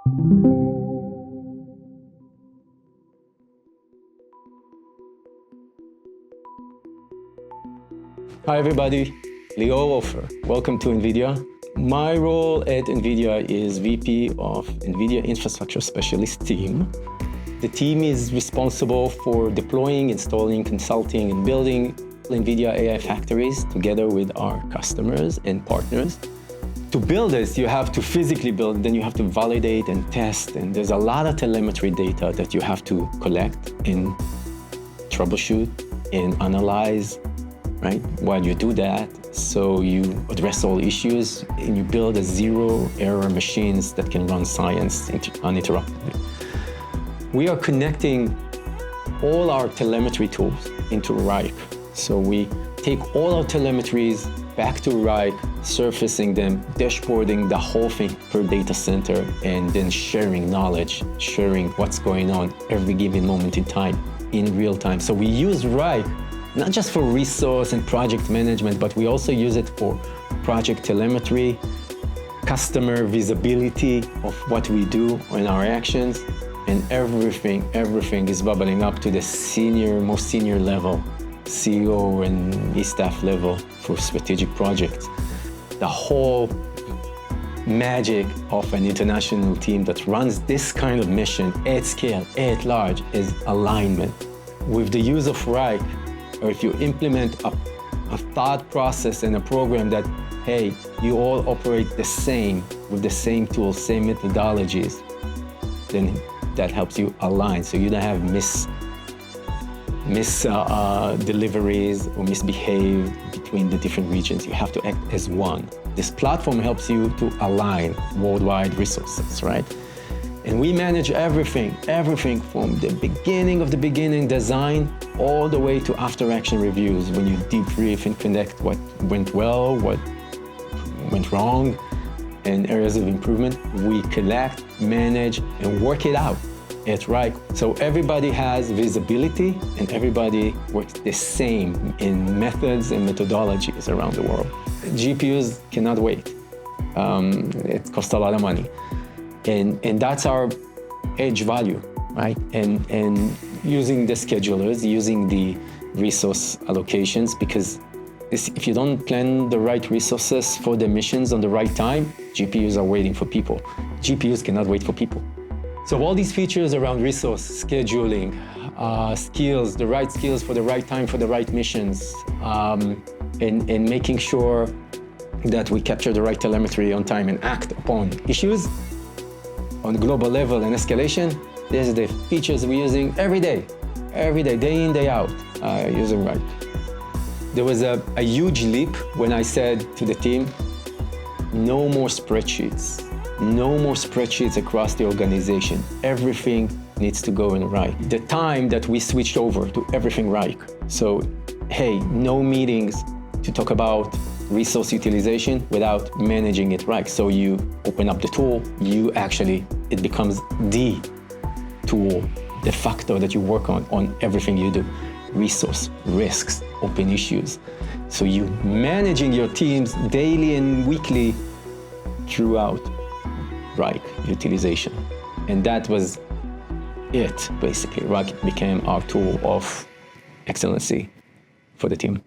Hi everybody, Leo Ofer. Welcome to NVIDIA. My role at NVIDIA is VP of NVIDIA Infrastructure Specialist Team. The team is responsible for deploying, installing, consulting, and building NVIDIA AI factories together with our customers and partners. To build this, you have to physically build, then you have to validate and test, and there's a lot of telemetry data that you have to collect and troubleshoot and analyze, right? While you do that, so you address all issues and you build a zero-error machines that can run science uninterruptedly. We are connecting all our telemetry tools into Wrike. So we take all our telemetries back to Wrike, surfacing them, dashboarding the whole thing per data center, and then sharing knowledge, sharing what's going on every given moment in time, in real time. So we use Wrike not just for resource and project management, but we also use it for project telemetry, customer visibility of what we do and our actions, and everything is bubbling up to the most senior level, CEO and E-staff level for strategic projects. The whole magic of an international team that runs this kind of mission at scale, at large, is alignment. With the use of Wrike, or if you implement a thought process and a program that, hey, you all operate the same, with the same tools, same methodologies, then that helps you align so you don't have deliveries or misbehave between the different regions. You have to act as one. This platform helps you to align worldwide resources, right? And we manage everything from the beginning of the beginning design all the way to after action reviews, when you debrief and connect what went well, what went wrong, and areas of improvement. We collect, manage, and work it out at Wrike. So everybody has visibility and everybody works the same in methods and methodologies around the world. GPUs cannot wait. It costs a lot of money. And that's our edge value, right? And using the schedulers, using the resource allocations, because if you don't plan the right resources for the missions on the right time, GPUs are waiting for people. GPUs cannot wait for people. So all these features around resource scheduling, skills, the right skills for the right time for the right missions, and making sure that we capture the right telemetry on time and act upon issues on global level and escalation. These are the features we're using every day, day in, day out, using Wrike. There was a huge leap when I said to the team, no more spreadsheets. No more spreadsheets across the organization. Everything needs to go in Wrike. The time that we switched over to everything Wrike. So, hey, no meetings to talk about resource utilization without managing it Wrike. So you open up the tool, it becomes the tool, de facto that you work on everything you do. Resource, risks, open issues. So you managing your teams daily and weekly throughout Wrike utilization. And that was it, basically. Wrike became our tool of excellency for the team.